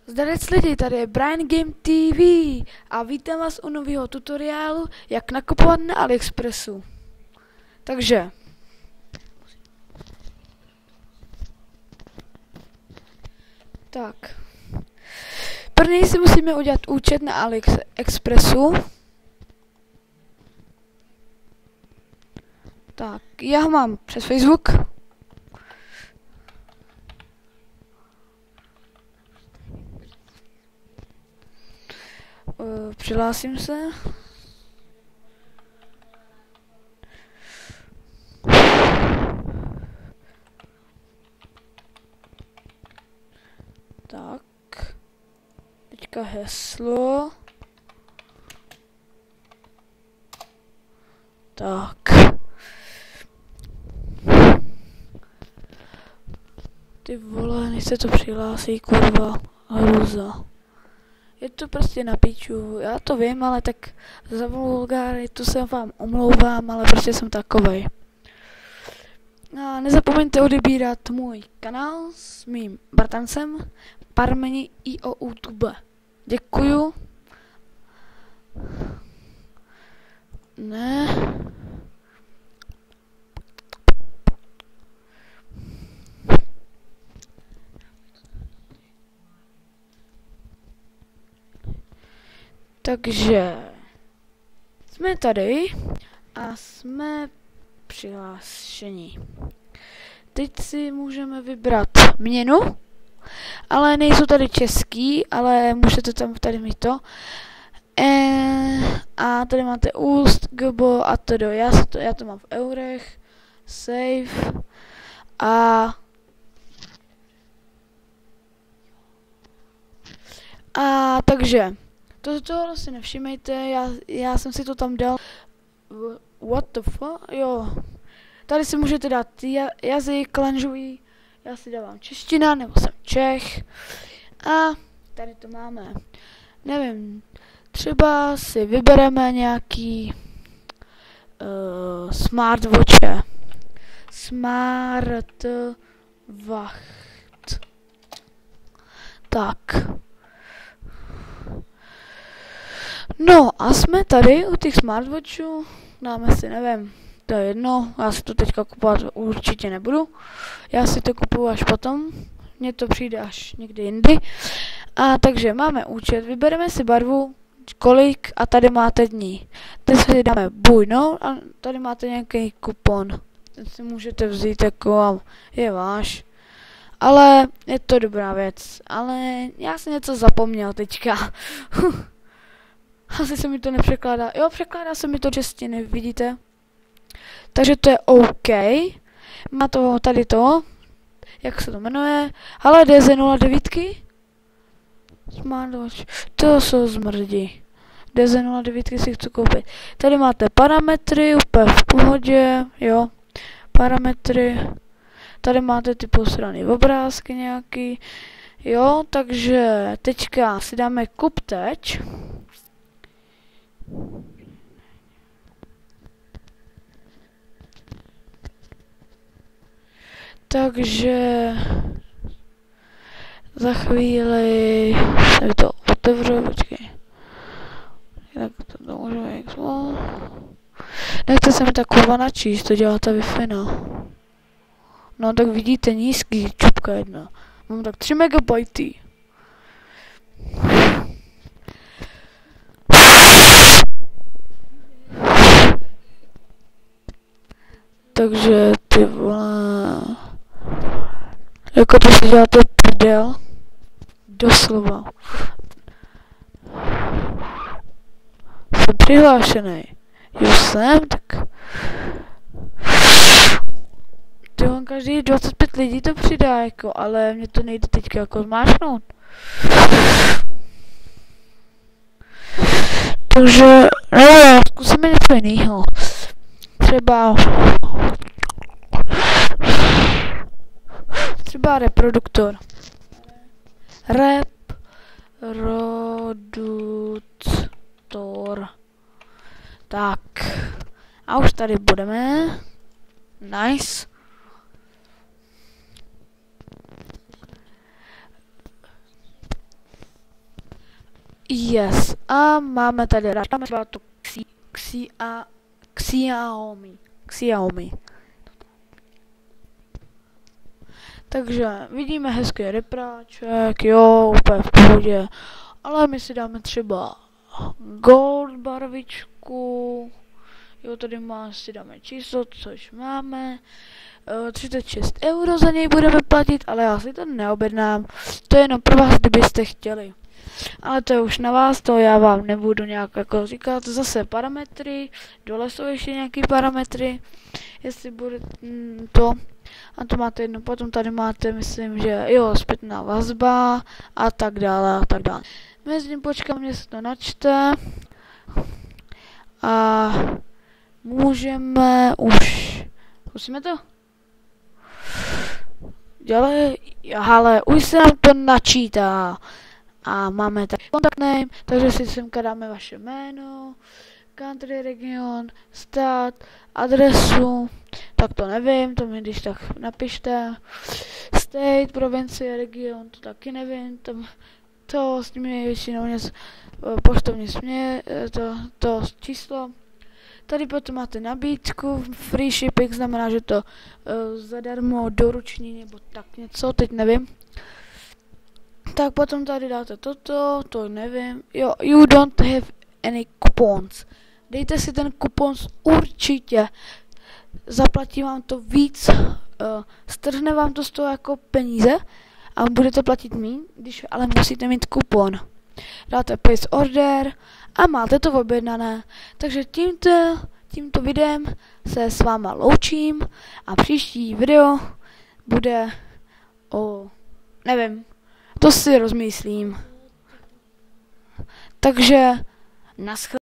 Zdarec lidi, tady je Brian Game TV a vítám vás u nového tutoriálu, jak nakupovat na AliExpressu. Takže první si musíme udělat účet na AliExpressu. Tak, já ho mám přes Facebook. Přihlásím se. Tak. Teďka heslo. Tak. Ty vole, než se to přihlásí, kurva, hruza. Je to prostě na piču, já to vím, ale tak za vulgáritu se vám omlouvám, ale prostě jsem takovej. A nezapomeňte odebírat můj kanál s mým bratancem Parmeni o YouTube. Děkuju. Ne. Takže jsme tady a jsme přihlášeni. Teď si můžeme vybrat měnu, ale nejsou tady český, ale můžete tam tady mít to. A tady máte úst, gbo a to. Já to mám v eurech, save a takže tohle si nevšimejte, já jsem si to tam dal. What the fuck? Jo. Tady si můžete dát jazyk, lanžový. Já si dávám čeština, nebo jsem Čech. A tady to máme. Nevím, třeba si vybereme nějaký smartwatche. Smartwacht. Tak. No a jsme tady u těch smartwatchů, dáme si, nevím, to je jedno, já si to teďka kupovat určitě nebudu, já si to kupuju až potom, mně to přijde až někdy jindy. A takže máme účet, vybereme si barvu, kolik a tady máte dní. Teď si dáme bujnou a tady máte nějaký kupon, ten si můžete vzít jako je váš. Ale je to dobrá věc, ale já jsem něco zapomněl teďka. Asi se mi to nepřekládá. Jo, překládá se mi to češtiny, vidíte? Takže to je OK. Má to tady to. Jak se to jmenuje? Ale DZ09. Smartwatch. To jsou zmrdí. DZ09 si chci koupit. Tady máte parametry, úplně v pohodě. Jo. Parametry. Tady máte ty posraný obrázky nějaký. Jo, takže teďka si dáme kup teď. Takže za chvíli se to otevřu, počkej. Jak to můžu expo. Nechce se mi ta kurva načíst, to dělá ta Wi-Fi, no. No tak vidíte, nízký, čupka jedna. Mám tak 3 megabajty. Takže ty vole, jako to si děláte prdel, doslova. Jsem přihlášený. Už jsem, tak ty on každý 25 lidí to přidá, jako, ale mě to nejde teďka jako zmáčknout. Takže, no, zkusíme něco jiného. Třeba reproduktor. Reproduktor. Tak. A už tady budeme. Nice. Yes. A máme tady třeba to Xiaomi. Takže vidíme hezký repráček, jo, úplně v pohodě. Ale my si dáme třeba gold barvičku. Jo, tady si dáme číslo, což máme. 36 € za něj budeme platit, ale já si to neobjednám. To je jenom pro vás, kdybyste chtěli. Ale to je už na vás, to já vám nebudu nějak jako říkat. Zase parametry, dole jsou ještě nějaký parametry, jestli bude to. A to máte jedno, potom tady máte, myslím, že jo, zpětná vazba a tak dále a tak dále. Mezi tím počkám, mě se to načte. A můžeme už, zkusíme to? Ale už se nám to načítá. A máme tady contact name, takže si semka dáme vaše jméno, country, region, stát, adresu, tak to nevím, to mi když tak napište. State, provincie, region, to taky nevím, to s nimi většinou něco, poštovní směr, to číslo. Tady potom máte nabídku, free shipping, znamená, že to zadarmo doruční nebo tak něco, teď nevím. Tak potom tady dáte to nevím, jo, you don't have any coupons. Dejte si ten kupon určitě, zaplatí vám to víc, strhne vám to z toho jako peníze a budete platit míň, když ale musíte mít kupon. Dáte place order a máte to objednané. Takže tímto videem se s váma loučím a příští video bude nevím, to si rozmyslím. Takže naschle.